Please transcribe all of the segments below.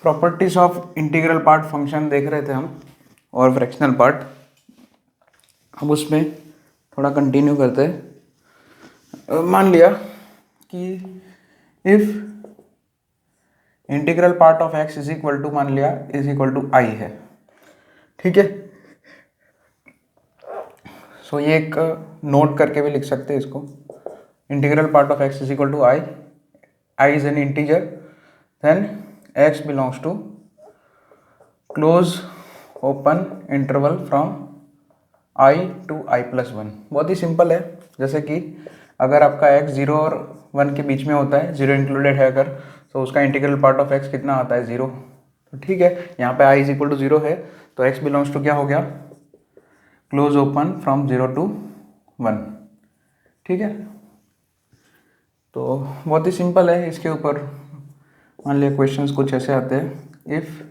Properties of integral part function देख रहे थे हम और फ्रैक्शनल पार्ट। अब उसमें थोड़ा कंटिन्यू करते हैं। मान लिया कि if integral part of x is equal to, मान लिया इज इक्वल टू आई है, ठीक है। सो ये एक नोट करके भी लिख सकते हैं इसको, integral part of x is equal to I, I is an integer, then x belongs to close open interval from I to I plus one. बहुत ही सिंपल है। जैसे कि अगर आपका एक्स 0 और 1 के बीच में होता है, 0 इंक्लूडेड है अगर, तो उसका इंटीग्रल पार्ट ऑफ एक्स कितना आता है, 0। तो ठीक है, यहाँ पे आई इज इक्वल टू 0 है, तो एक्स बिलोंग्स टू क्या हो गया, क्लोज ओपन फ्रॉम 0 टू 1, ठीक है। तो बहुत ही सिंपल है। इसके ऊपर मान लिया क्वेश्चंस कुछ ऐसे आते हैं, if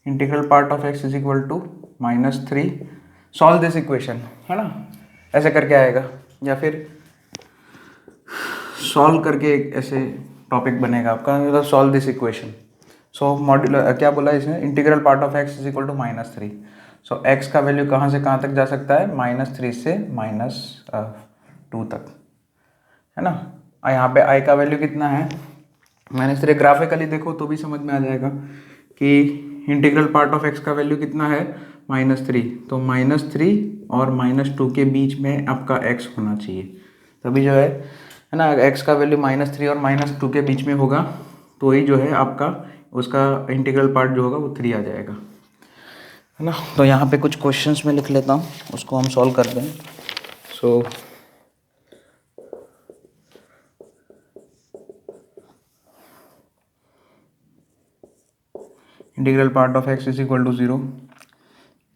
integral part of x is equal to -3 solve this equation, है ना, ऐसे करके आएगा, या फिर सॉल्व करके एक ऐसे टॉपिक बनेगा आपका, मतलब solve this equation. So modular क्या बोला इसमें, integral part of x is equal to -3। So X का वैल्यू कहाँ से कहाँ तक जा सकता है, -3 से -2 तक, है ना। यहाँ पे आई का वैल्यू कितना है, -3। ग्राफिकली देखो तो भी समझ में आ जाएगा कि इंटीग्रल पार्ट ऑफ एक्स का वैल्यू कितना है, -3। तो -3 और -2 के बीच में आपका एक्स होना चाहिए, तभी जो है ना, एक्स का वैल्यू -3 और -2 के बीच में होगा, तो ही जो है आपका उसका इंटीग्रल पार्ट जो होगा वो 3 आ जाएगा, है ना। तो यहाँ पे कुछ क्वेश्चंस में लिख लेता हूँ, उसको हम सॉल्व करते हैं। So integral part of x is equal to 0,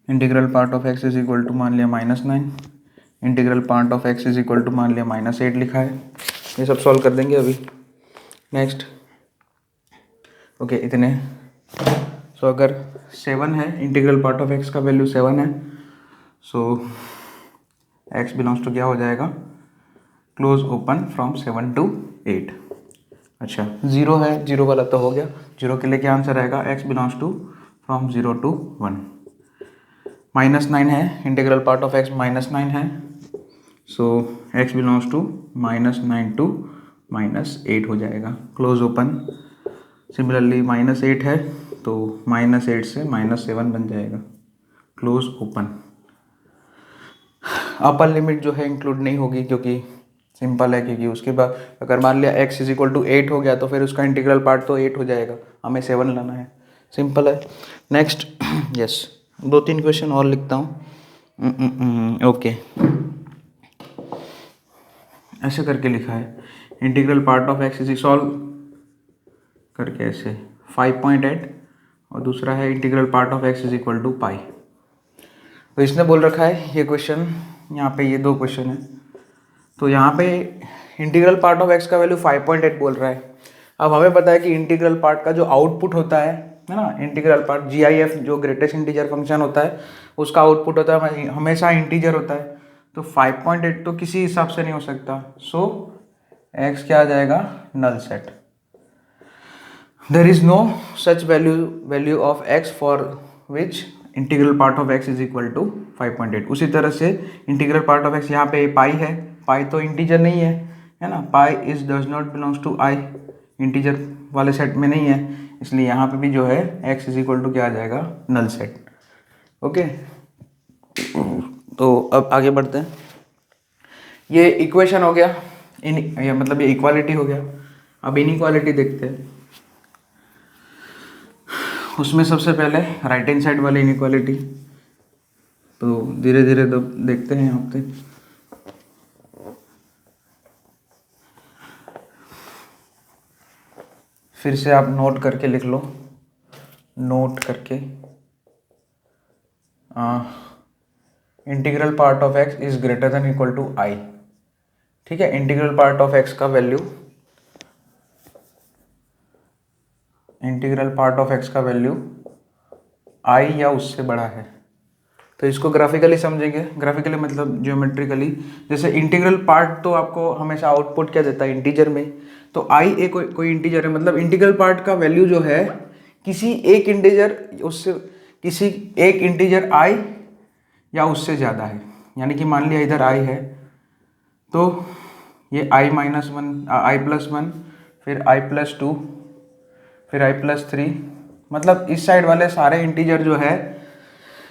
integral part of x is equal to मान लिया -9, integral part of x is equal to मान लिया -8 लिखा है। ये सब सॉल्व कर देंगे अभी। नेक्स्ट, ओके इतने। सो अगर 7 है, इंटीग्रल पार्ट ऑफ एक्स का वैल्यू 7 है, सो एक्स बिलोंग्स टू क्या हो जाएगा, क्लोज ओपन फ्रॉम 7 टू 8। अच्छा 0 है, 0 वाला तो हो गया, 0 के लिए क्या आंसर आएगा, x belongs to from 0 to 1। -9 है, इंटीग्रल पार्ट ऑफ एक्स -9 है, so X belongs to -9 to -8 हो जाएगा, क्लोज ओपन। सिमिलरली -8 है, तो -8 से -7 बन जाएगा, क्लोज ओपन। अपर लिमिट जो है इंक्लूड नहीं होगी, क्योंकि सिंपल है, क्योंकि उसके बाद अगर मान लिया x इज इक्वल टू 8 हो गया, तो फिर उसका इंटीग्रल पार्ट तो 8 हो जाएगा, हमें 7 लाना है, सिंपल है। नेक्स्ट, यस 2-3 क्वेश्चन और लिखता हूँ। ओके, ऐसे करके लिखा है, integral part of x is solve करके ऐसे 5.8, और दूसरा है integral part of x is equal to pi. तो इसने बोल रखा है ये क्वेश्चन, यहाँ पे ये 2 क्वेश्चन है, तो यहाँ पे इंटीग्रल पार्ट ऑफ एक्स का वैल्यू 5.8 बोल रहा है। अब हमें पता है कि इंटीग्रल पार्ट का जो आउटपुट होता है ना, इंटीग्रल पार्ट GIF जो ग्रेटेस्ट इंटीजर फंक्शन होता है, उसका आउटपुट होता है हमेशा इंटीजर होता है, तो 5.8 तो किसी हिसाब से नहीं हो सकता। सो एक्स क्या आ जाएगा, null set. There is no such value of X for which integral part of x is equal to 5.8। उसी तरह से इंटीग्रल पार्ट ऑफ एक्स, यहाँ पे पाई है, पाई तो इंटीजर नहीं है ना, pi is does not belongs to I, integer वाले सेट में नहीं है, इसलिए यहाँ पे भी जो है एक्स इज इक्वल टू क्या आ जाएगा, नल सेट। ओके, तो अब आगे बढ़ते हैं। ये इक्वेशन हो गया, मतलब ये इक्वालिटी हो गया। अब इनइक्वालिटी देखते हैं। उसमें सबसे पहले राइट हैंड साइड वाली इनइक्वालिटी, तो धीरे धीरे देखते हैं यहाँ पे। फिर से आप नोट करके लिख लो, नोट करके, integral part of x is greater than equal to i, ठीक है। इंटीग्रल पार्ट ऑफ एक्स का value, integral part of x का वैल्यू आई या उससे बड़ा है, तो इसको ग्राफिकली समझेंगे। ग्राफिकली मतलब ज्योमेट्रिकली, जैसे इंटीग्रल पार्ट तो आपको हमेशा आउटपुट क्या देता है, इंटीजर में, तो आई एक कोई इंटीजर है, मतलब इंटीग्रल पार्ट का वैल्यू जो है किसी एक इंटीजर उससे किसी एक इंटीजर आई या उससे ज़्यादा है, यानी कि मान लिया इधर आई है तो ये आई माइनस वन, आई प्लस वन, फिर आई प्लस टू, फिर आई प्लस थ्री, मतलब इस साइड वाले सारे इंटीजर जो है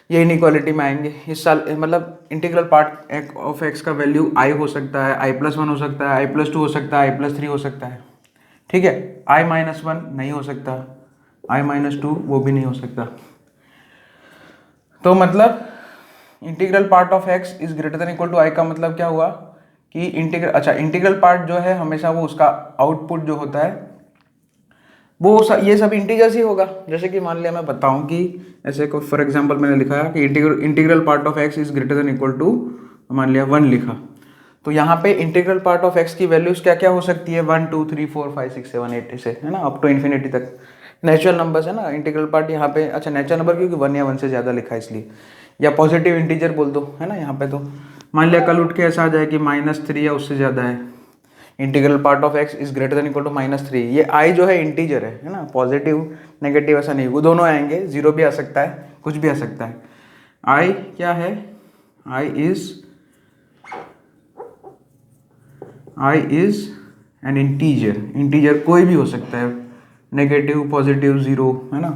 ये इनइक्वालिटी में आएंगे। इस साल मतलब इंटीग्रल पार्ट ऑफ एक्स का वैल्यू आई हो सकता है, आई प्लस वन हो सकता है, आई प्लस टू हो सकता है, आई प्लस थ्री हो सकता है, ठीक है। आई माइनस वन नहीं हो सकता, आई माइनस टू वो भी नहीं हो सकता। तो मतलब integral part of x is greater than equal to i का मतलब क्या हुआ कि इंटीग्रल पार्ट जो है हमेशा वो उसका आउटपुट जो होता है वो ये सब इंटीजर्स ही होगा। जैसे कि मान लिया मैं बताऊं कि ऐसे को फॉर एग्जांपल मैंने लिखा है कि integral part of x is greater than equal to मान लिया 1 लिखा, तो यहाँ पे इंटीग्रल पार्ट ऑफ एक्स की वैल्यूज क्या क्या हो सकती है 1 2 3 4 5 6 7 8 ऐसे, है ना, अप टू इन्फिनिटी तक। नेचुरल नंबर्स है ना इंटीग्रल पार्ट यहाँ पे, अच्छा नेचुरल नंबर क्योंकि 1 या 1 से ज़्यादा लिखा है इसलिए, या पॉजिटिव इंटीजर बोल दो, है ना। यहाँ पे तो मान लिया कल उठ के ऐसा आ जाए कि -3 या उससे ज़्यादा है, integral part of x is greater than equal to -3। ये आई जो है इंटीजर है ना, पॉजिटिव नेगेटिव ऐसा नहीं, वो दोनों आएंगे, जीरो भी आ सकता है, कुछ भी आ सकता है। आई क्या है, आई इज एन इंटीजर, इंटीजर कोई भी हो सकता है, नेगेटिव पॉजिटिव जीरो, है ना।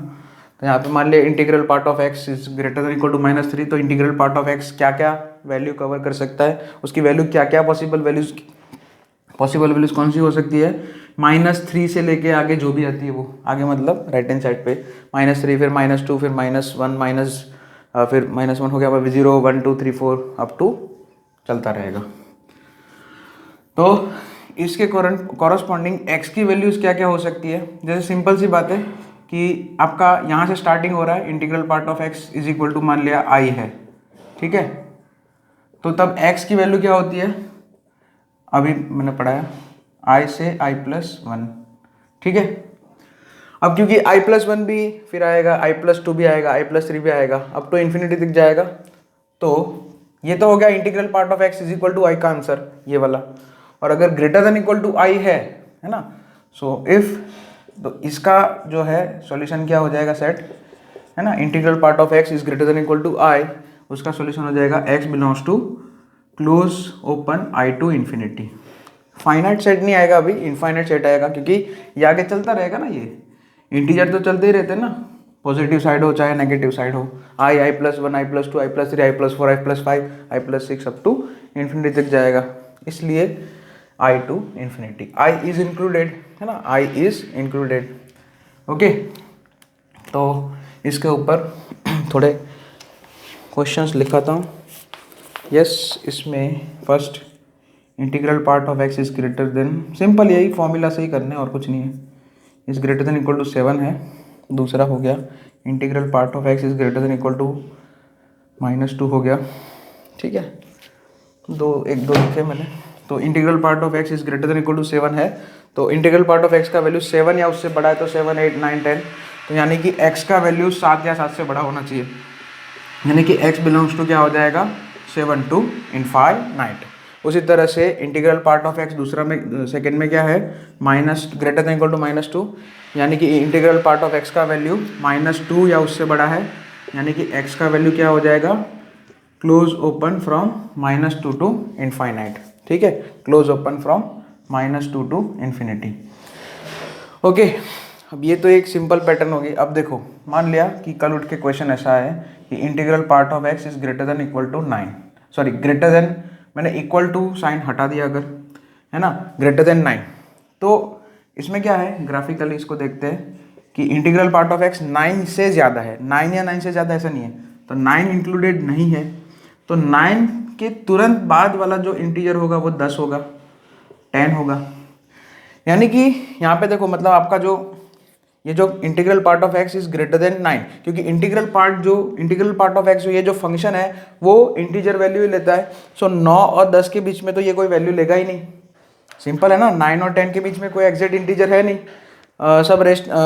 तो यहाँ पे मान लिया integral part of x is greater than equal to -3, तो इंटीग्रल पार्ट ऑफ एक्स क्या क्या वैल्यू कवर कर सकता है, उसकी वैल्यू क्या क्या पॉसिबल वैल्यूज कौन सी हो सकती है, -3 से लेके आगे जो भी आती है वो आगे, मतलब राइट हैंड साइड पे -3, फिर -2, फिर -1 फिर -1 हो गया, 0 1 2 3 4 अप टू चलता रहेगा। तो इसके कॉरस्पॉन्डिंग x की वैल्यूज क्या क्या हो सकती है। जैसे सिंपल सी बात है कि आपका यहाँ से स्टार्टिंग हो रहा है, integral part of x is equal to मान लिया i है, ठीक है। तो तब x की वैल्यू क्या होती है, अभी मैंने पढ़ाया i से i प्लस वन, ठीक है। अब क्योंकि i प्लस वन भी फिर आएगा, i प्लस टू भी आएगा, i प्लस थ्री भी आएगा, अब तो इन्फिनिटी दिख जाएगा। तो ये तो हो गया integral part of x is equal to i का आंसर, ये वाला। और अगर greater than equal to i है ना, सो इफ, तो इसका जो है सॉल्यूशन क्या हो जाएगा सेट, है ना, integral part of x is greater than equal to i, उसका सॉल्यूशन हो जाएगा x belongs to close open i to infinity. Finite set नहीं आएगा अभी, इनफाइनाइट सेट आएगा, क्योंकि ये आगे चलता रहेगा ना, ये इंटीजर तो चलते ही रहते हैं ना, पॉजिटिव साइड हो चाहे नेगेटिव साइड हो, i plus one, i plus two, i plus three, i plus four, i plus five, i plus six up to infinity तक जाएगा, इसलिए i to infinity, i is included, है ना, i is included. Okay, तो इसके ऊपर थोड़े questions लिखाता हूँ। यस, इसमें first integral part of x is greater than, simple यही फॉर्मूला से ही करने और कुछ नहीं है, is greater than equal to 7 है। दूसरा हो गया integral part of x is greater than equal to -2 हो गया, ठीक है। दो लिखे मैंने। तो integral part of x is greater than equal to 7 है, तो इंटीग्रल पार्ट ऑफ x का वैल्यू 7 या उससे बड़ा है, तो 7 8 9 10, तो यानी कि x का वैल्यू 7 या 7 से बड़ा होना चाहिए, यानी कि x बिलोंग्स टू क्या हो जाएगा 7 टू इनफाइनाइट। उसी तरह से इंटीग्रल पार्ट ऑफ x दूसरा में, सेकंड में क्या है, minus greater than equal to -2, यानी कि इंटीग्रल पार्ट ऑफ x का वैल्यू -2 या उससे बड़ा है, यानी कि x का वैल्यू क्या हो जाएगा, close open from -2 to infinite, ठीक है, close open from -2 to infinity. Okay, अब ये तो एक सिंपल पैटर्न होगी। अब देखो, मान लिया कि कल उठ के क्वेश्चन ऐसा है कि integral part of x is greater than equal to 9, sorry greater than, मैंने इक्वल टू साइन हटा दिया अगर, है ना, ग्रेटर देन 9, तो इसमें क्या है, ग्राफिकली इसको देखते हैं कि इंटीग्रल पार्ट ऑफ x 9 से ज़्यादा है, 9 या 9 से ज़्यादा ऐसा नहीं है, तो 9 इंक्लूडेड नहीं है, तो 9 के तुरंत बाद वाला जो इंटीजर होगा वो 10 होगा, 10 होगा, यानी कि यहाँ पे देखो, मतलब आपका जो ये जो integral part of x is greater than 9, क्योंकि इंटीग्रल पार्ट ऑफ x जो ये जो फंक्शन है वो इंटीजर वैल्यू ही लेता है, सो 9 और 10 के बीच में तो ये कोई वैल्यू लेगा ही नहीं, सिंपल है ना, 9 और 10 के बीच में कोई एग्जैक्ट इंटीजर है नहीं,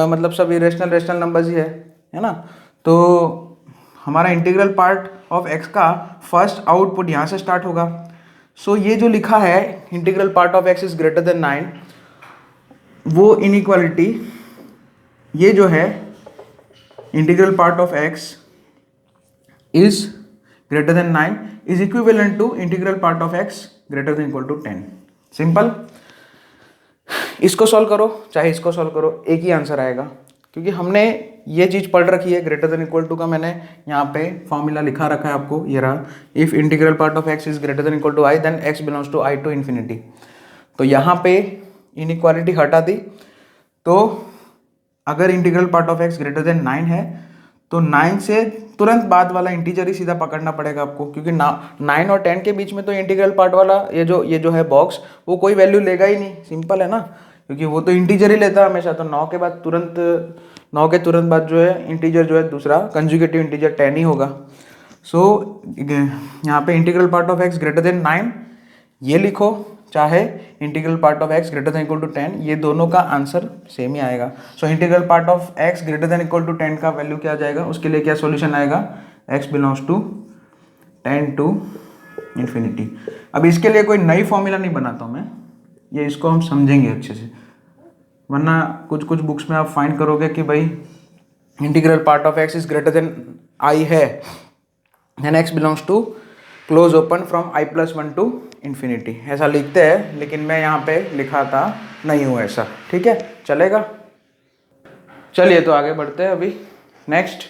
मतलब सब रेशनल नंबर्स ही है ना। तो हमारा इंटीग्रल पार्ट ऑफ x का फर्स्ट आउटपुट यहाँ से स्टार्ट होगा, सो ये जो लिखा है integral part of x is greater than 9, वो इनइक्वालिटी, ये जो है integral part of x is greater than 9 is equivalent to integral part of x greater than equal to 10। Simple. इसको सॉल्व करो चाहे इसको सॉल्व करो, एक ही आंसर आएगा, क्योंकि हमने ये चीज़ पढ़ रखी है। ग्रेटर देन इक्वल टू का मैंने यहाँ पे फॉर्मूला लिखा रखा है आपको, ये रहा। If integral part of x is greater than equal to i then x belongs to i to infinity. तो यहाँ पे इनइक्वालिटी हटा दी, तो अगर integral part of x greater than 9 है तो 9 से तुरंत बाद वाला इंटीजर ही सीधा पकड़ना पड़ेगा आपको, क्योंकि 9 और 10 के बीच में तो इंटीग्रल पार्ट वाला ये जो है बॉक्स वो कोई वैल्यू लेगा ही नहीं। सिंपल है ना, क्योंकि वो तो इंटीजर ही लेता है हमेशा। तो 9 के बाद तुरंत 9 के तुरंत बाद जो है इंटीजर जो है दूसरा कंजुगेटिव इंटीजर 10 ही होगा। सो यहाँ पे integral part of x greater than 9 ये लिखो, चाहे integral part of x greater than equal to 10, ये दोनों का आंसर सेम ही आएगा। So integral part of x greater than equal to 10 का वैल्यू क्या आ जाएगा, उसके लिए क्या सॉल्यूशन आएगा, x belongs to 10 to infinity. अब इसके लिए कोई नई फॉर्मूला नहीं बनाता हूँ मैं, ये इसको हम समझेंगे अच्छे से, वरना कुछ कुछ बुक्स में आप फाइंड करोगे कि भाई integral part of x is greater than i है, then x belongs to close open from i plus 1 to infinity, ऐसा लिखते हैं। लेकिन मैं यहाँ पे लिखा था नहीं हूँ ऐसा, ठीक है, चलेगा। चलिए तो आगे बढ़ते हैं अभी नेक्स्ट।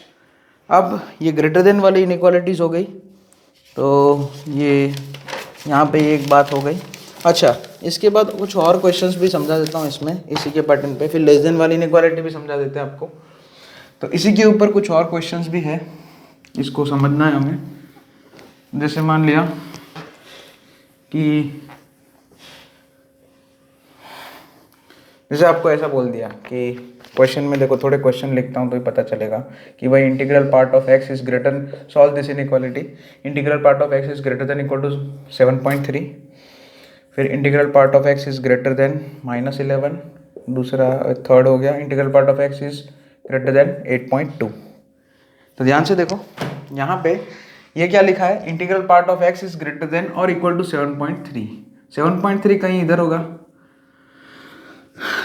अब ये ग्रेटर देन वाली इनइक्वालिटीज़ हो गई, तो ये यहाँ पे एक बात हो गई। अच्छा, इसके बाद कुछ और क्वेश्चंस भी समझा देता हूँ इसमें, इसी के पैटर्न पे, फिर लेस देन वाली इनइक्वालिटी भी समझा देते हैं आपको। तो इसी के ऊपर कुछ और क्वेश्चंस भी है, इसको समझना है हमें। जैसे मान लिया कि जैसे आपको ऐसा बोल दिया कि क्वेश्चन में देखो, थोड़े क्वेश्चन लिखता हूँ तो ही पता चलेगा कि भाई integral part of x is greater, solve this inequality, integral part of x is greater than equal to 7.3, फिर integral part of x is greater than -11, दूसरा थर्ड हो गया integral part of x is greater than 8.2। तो ध्यान से देखो यहाँ पे ये क्या लिखा है, integral part of x is greater then और इक्वल टू 7.3। 7.3 कहीं इधर होगा,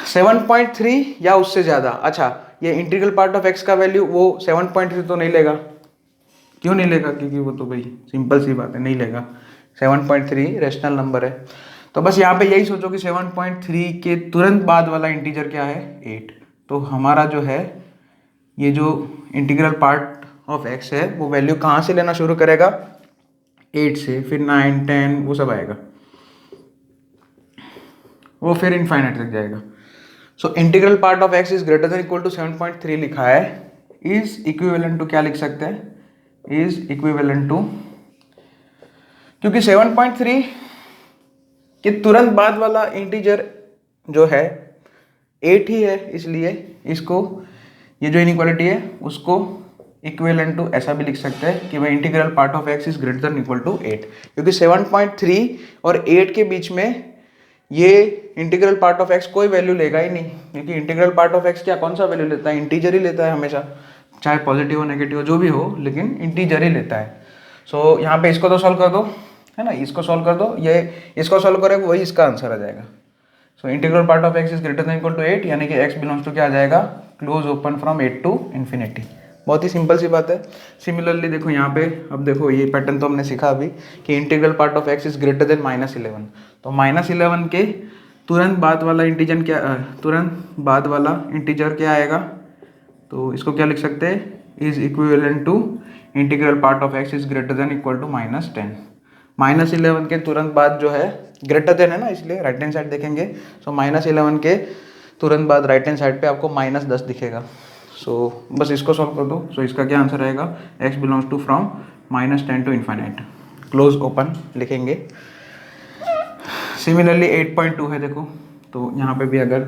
7.3 या उससे ज़्यादा। अच्छा, ये इंटीग्रल पार्ट ऑफ एक्स का वैल्यू वो 7.3 तो नहीं लेगा, क्यों नहीं लेगा, क्योंकि वो तो भाई सिंपल सी बात है, नहीं लेगा। 7.3 रेशनल नंबर है, तो बस यहाँ पे यही सोचो कि 7.3 के तुरंत बाद वाला इंटीजर क्या है, 8। तो हमारा जो है ये जो इंटीग्रल पार्ट ऑफ एक्स है वो वैल्यू कहाँ से लेना शुरू करेगा, 8 से, फिर 9, 10 वो सब आएगा, वो फिर इनफाइनाइट तक जाएगा। So integral part of x is greater than equal to 7.3 लिखा है, इज इक्विवेलेंट टू क्या लिख सकते हैं, इज इक्विवेलेंट टू, क्योंकि 7.3 के तुरंत बाद वाला इंटीजर जो है 8 ही है, इसलिए इसको ये जो इनइक्वालिटी है उसको इक्विवेलेंट टू ऐसा भी लिख सकते हैं कि भाई integral part of x is greater than equal to 8, क्योंकि 7.3 और 8 के बीच में ये इंटीग्रल पार्ट ऑफ एक्स कोई वैल्यू लेगा ही नहीं, क्योंकि इंटीग्रल पार्ट ऑफ एक्स क्या कौन सा वैल्यू लेता है, इंटीजर ही लेता है हमेशा, चाहे पॉजिटिव हो नेगेटिव हो जो भी हो, लेकिन इंटीजर ही लेता है। सो यहाँ पे इसको तो सॉल्व कर दो, है ना, इसको सॉल्व कर दो, ये इसको सॉल्व करेगा वही इसका आंसर आ जाएगा। So integral part of x is greater than equal to 8, यानी कि एक्स बिलोंग्स टू क्या आ जाएगा, close open from 8 to infinity. बहुत ही सिंपल सी बात है। सिमिलरली देखो यहाँ पे, अब देखो ये पैटर्न तो हमने सीखा अभी कि integral part of x is greater than -11, तो -11 के तुरंत बाद वाला इंटीजर क्या, तुरंत बाद वाला इंटीजर क्या आएगा, तो इसको क्या लिख सकते हैं, is equivalent to integral part of x is greater than equal to -10। -11 के तुरंत बाद जो है, ग्रेटर देन है ना, इसलिए राइट हैंड साइड देखेंगे। सो -11 के तुरंत बाद राइट हैंड साइड पे आपको -10 दिखेगा। सो बस इसको सॉल्व कर दो। सो इसका क्या आंसर आएगा, x belongs to from -10 to infinite, close open लिखेंगे। सिमिलरली 8.2 है देखो, तो यहाँ पे भी अगर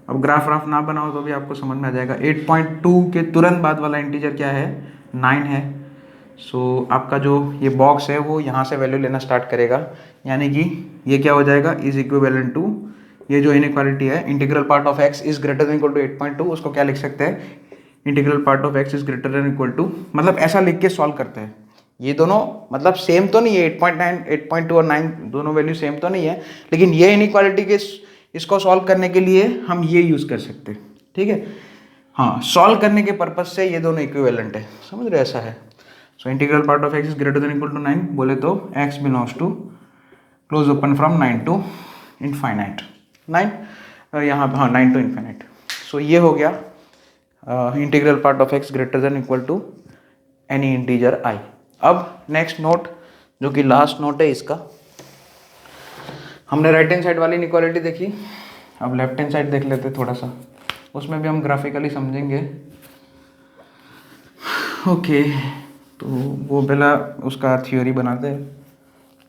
अब ग्राफ व्राफ ना बनाओ तो भी आपको समझ में आ जाएगा। 8.2 के तुरंत बाद वाला इंटीजर क्या है, 9 है। सो आपका जो ये बॉक्स है वो यहाँ से वैल्यू लेना स्टार्ट करेगा, यानी कि ये क्या हो जाएगा, इज इक्विवेलेंट टू ये जो इनइक्वालिटी है, integral part of x is greater than equal to 8.2, उसको क्या लिख सकते हैं, integral part of x is greater than equal to, मतलब ऐसा लिख के सॉल्व करते हैं। ये दोनों मतलब सेम तो नहीं है, 8.9, 8.2 और 9 दोनों वैल्यू सेम तो नहीं है, लेकिन ये इनइक्वालिटी के इसको सॉल्व करने के लिए हम ये यूज़ कर सकते हैं, ठीक है। हाँ, सॉल्व करने के पर्पज से ये दोनों इक्विवेलेंट है, समझ रहे ऐसा है। So integral part of x is greater than equal to 9 बोले तो x belongs to close open from 9 to infinite, 9 यहाँ पे, हाँ 9 टू इनफाइनाइट। सो ये हो गया integral part of x greater than equal to any integer i. अब next note जो कि लास्ट नोट है इसका, हमने राइट हैंड साइड वाली इनइक्वालिटी देखी, अब लेफ्ट हैंड साइड देख लेते थोड़ा सा, उसमें भी हम ग्राफिकली समझेंगे। ओके तो वो पहला उसका थ्योरी बनाते हैं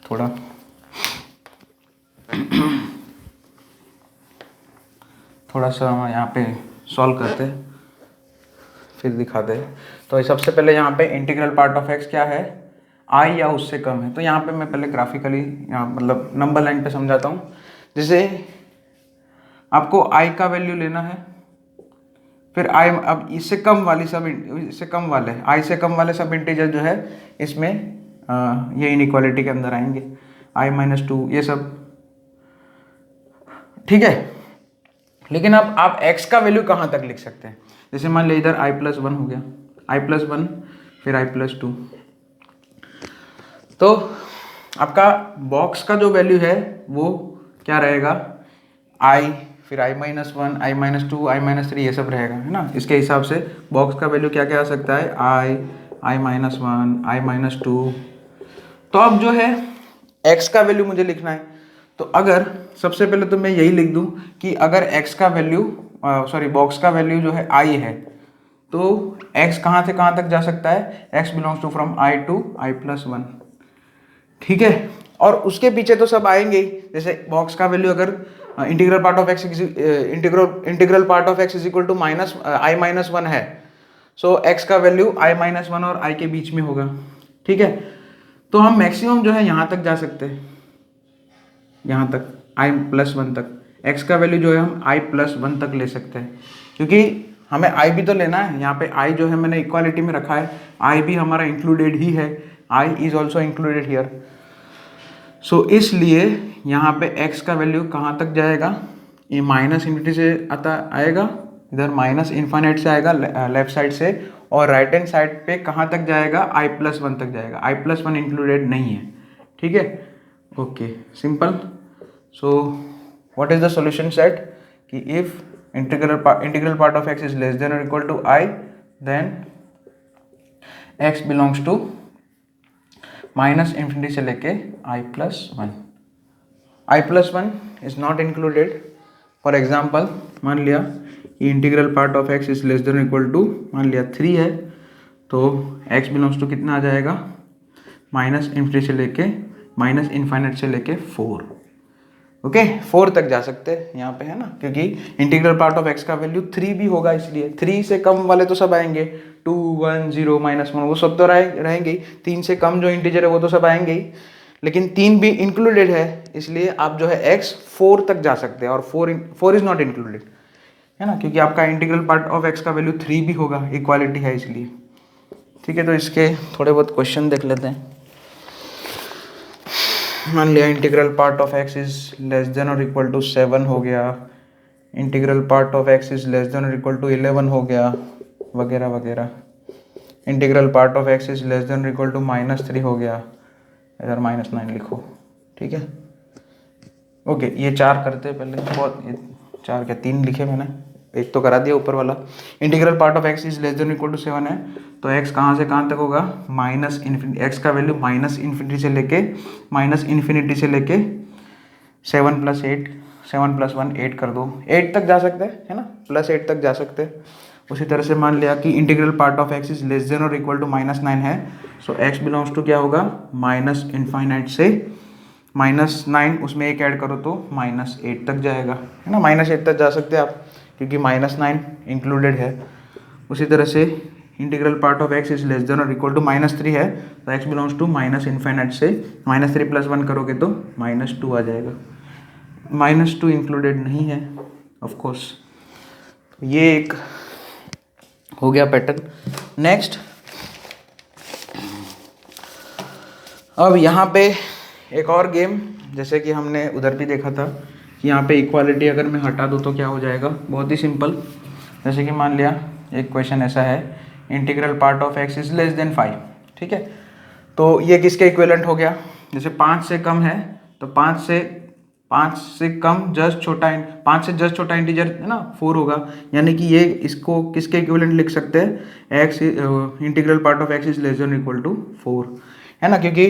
थोड़ा। थोड़ा सा हम यहाँ पे सॉल्व करते हैं फिर दिखाते हैं। तो सबसे पहले यहाँ पे इंटीग्रल पार्ट ऑफ एक्स क्या है, आई या उससे कम है। तो यहाँ पे मैं पहले ग्राफिकली यहाँ मतलब नंबर लाइन पे समझाता हूँ। जैसे आपको आई का वैल्यू लेना है, फिर आई, अब इससे कम वाली सब, इससे कम वाले, आई से कम वाले सब इंटीजर जो है इसमें ये इनइक्वालिटी के अंदर आएंगे, आई -2 ये सब, ठीक है। लेकिन अब आप x का वैल्यू कहाँ तक लिख सकते हैं, जैसे मान लीजिए इधर i+1 हो गया, i+1 फिर i+2, तो आपका बॉक्स का जो वैल्यू है वो क्या रहेगा, i फिर i-1 i-2 i-3 ये सब रहेगा, है ना। इसके हिसाब से बॉक्स का वैल्यू क्या क्या आ सकता है, i-1 i-2। तो अब जो है x का वैल्यू मुझे लिखना है, तो अगर सबसे पहले तो मैं यही लिख दूं कि अगर x का वैल्यू बॉक्स का वैल्यू जो है i है, तो x कहाँ से कहाँ तक जा सकता है, x belongs to from i to i+1, ठीक है। और उसके पीछे तो सब आएंगे ही, जैसे बॉक्स का वैल्यू अगर integral part of x is equal to i-1 है, सो x का वैल्यू i-1 और i के बीच में होगा, ठीक है। तो हम मैक्सिमम जो है यहाँ तक जा सकते हैं, यहाँ तक i+1 तक, x का वैल्यू जो है हम i+1 तक ले सकते हैं, क्योंकि हमें i भी तो लेना है। यहाँ पे i जो है मैंने इक्वालिटी में रखा है, i भी हमारा इंक्लूडेड ही है, i is also included here. So इसलिए यहाँ पे x का वैल्यू कहाँ तक जाएगा, ये -∞ से आएगा, इधर -∞ से आएगा लेफ्ट साइड से, और राइट हैंड साइड पे कहाँ तक जाएगा, i+1 तक जाएगा, i+1 इंक्लूडेड नहीं है, ठीक है। Okay simple. So what is the solution set कि if integral part of x is less than और equal to i, then x belongs to -∞ से लेके i+1, i+1 is not included. For example मान लिया integral part of x is less than equal to मान लिया 3 है, तो x belongs to कितना आ जाएगा, -∞ से लेके -∞ से लेके 4, ओके 4 तक जा सकते हैं यहाँ पे, है ना, क्योंकि इंटीग्रल पार्ट ऑफ x का वैल्यू 3 भी होगा, इसलिए 3 से कम वाले तो सब आएंगे, 2 1 0 -1 वो सब तो रहेंगे ही, 3 से कम जो इंटीजर है वो तो सब आएंगे ही, लेकिन 3 भी इंक्लूडेड है, इसलिए आप जो है x 4 तक जा सकते हैं, और 4 इज नॉट इंक्लूडेड, है ना, क्योंकि आपका इंटीग्रल पार्ट ऑफ x का वैल्यू 3 भी होगा, इक्वालिटी है इसलिए, ठीक है। तो इसके थोड़े बहुत क्वेश्चन देख लेते हैं। मान लिया integral part of x is less than और इक्वल टू 7 हो गया, integral part of x is less than और इक्वल टू 11 हो गया, वगैरह वगैरह। Integral part of x is less than और इक्वल टू -3 हो गया, इधर -9 लिखो, ठीक है। ओके ये 4 करते हैं पहले, बहुत, ये 4 क्या 3 लिखे मैंने, एक तो करा दिया ऊपर वाला। Integral part of x is less than equal to 7 है, तो x कहाँ से कहाँ तक होगा, x का वैल्यू -∞ से लेके 7 + 8, 7 + 1 8 कर दो, 8 तक जा सकते हैं, है ना, +8 तक जा सकते हैं। उसी तरह से मान लिया कि integral part of x is less than और इक्वल टू -9 है, सो x बिलोंग्स टू क्या होगा, -∞ से -9, उसमें 1 ऐड करो तो -8 तक जाएगा, है ना, -8 तक जा सकते हैं आप, क्योंकि -9 इंक्लूडेड है। उसी तरह से integral part of x is less than और इक्वल टू -3 है, तो x बिलोंग्स टू -∞ से -3 + 1 करोगे तो -2 आ जाएगा, -2 इंक्लूडेड नहीं है ऑफ कोर्स। ये एक हो गया पैटर्न। नेक्स्ट अब यहाँ पे एक और गेम, जैसे कि हमने उधर भी देखा था कि यहाँ पे इक्वालिटी अगर मैं हटा दूँ तो क्या हो जाएगा, बहुत ही सिंपल। जैसे कि मान लिया एक क्वेश्चन ऐसा है, integral part of x is less then 5, ठीक है। तो ये किसके इक्विवेलेंट हो गया, जैसे 5 से कम है तो 5 से कम जस्ट छोटा 5 से जस्ट छोटा इंटीजर है ना 4 होगा, यानी कि ये इसको किसके इक्विवेलेंट लिख सकते हैं, x integral part of x is less than equal to 4, है ना, क्योंकि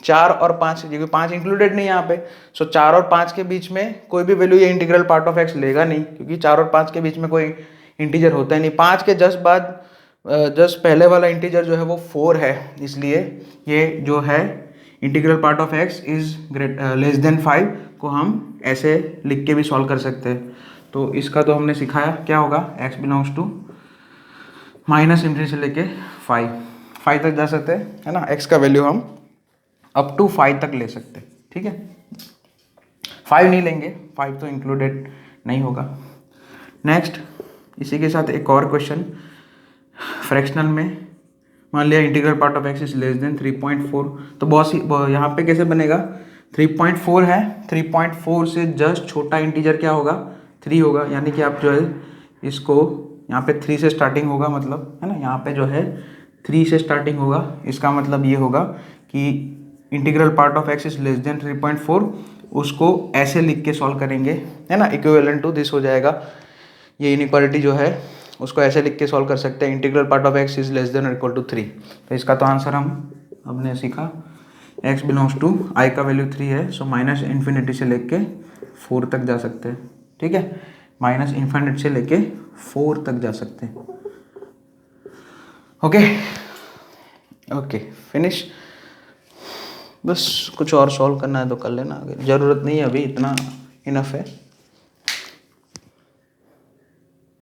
4 और 5, क्योंकि 5 इंक्लूडेड नहीं यहाँ पे, सो 4 और 5 के बीच में कोई भी वैल्यू ये इंटीग्रल पार्ट ऑफ एक्स लेगा नहीं, क्योंकि 4 और 5 के बीच में कोई इंटीजर होता ही नहीं। 5 के जस्ट बाद जस्ट पहले वाला इंटीजर जो है वो 4 है, इसलिए ये जो है integral part of x is less then 5 को हम ऐसे लिख के भी सॉल्व कर सकते हैं। तो इसका तो हमने सिखाया क्या होगा, x belongs to minus infinity से लेके 5 तक जा सकते हैं, है ना। x का वैल्यू हम अप टू 5 तक ले सकते हैं, ठीक है। 5 नहीं लेंगे, 5 तो इंक्लूडेड नहीं होगा। नेक्स्ट, इसी के साथ एक और क्वेश्चन फ्रैक्शनल में, मान लिया integral part of x is less then 3.4, तो बहुत सी यहाँ पे कैसे बनेगा, 3.4 है, 3.4 से जस्ट छोटा इंटीजर क्या होगा, 3 होगा, यानी कि आप जो है इसको यहाँ पे 3 से स्टार्टिंग होगा, मतलब है ना, यहाँ पे जो है 3 से स्टार्टिंग होगा, इसका मतलब ये होगा कि integral part of x is less then 3.4, उसको ऐसे लिख के सॉल्व करेंगे, है ना, इक्विवेलेंट टू दिस हो जाएगा, ये इनइक्वालिटी जो है उसको ऐसे लिख के सॉल्व कर सकते हैं, integral part of x is less than और इक्वल टू 3। तो इसका तो आंसर हमने सीखा, x बिलोंग्स टू i का वैल्यू 3 है, सो माइनस इन्फिनिटी से लेके 4 तक जा सकते हैं, ठीक है, माइनस इन्फिनिटी से लेके 4 तक जा सकते हैं। Okay finish. बस कुछ और सॉल्व करना है तो कर लेना, ज़रूरत नहीं है अभी, इतना इनफ है।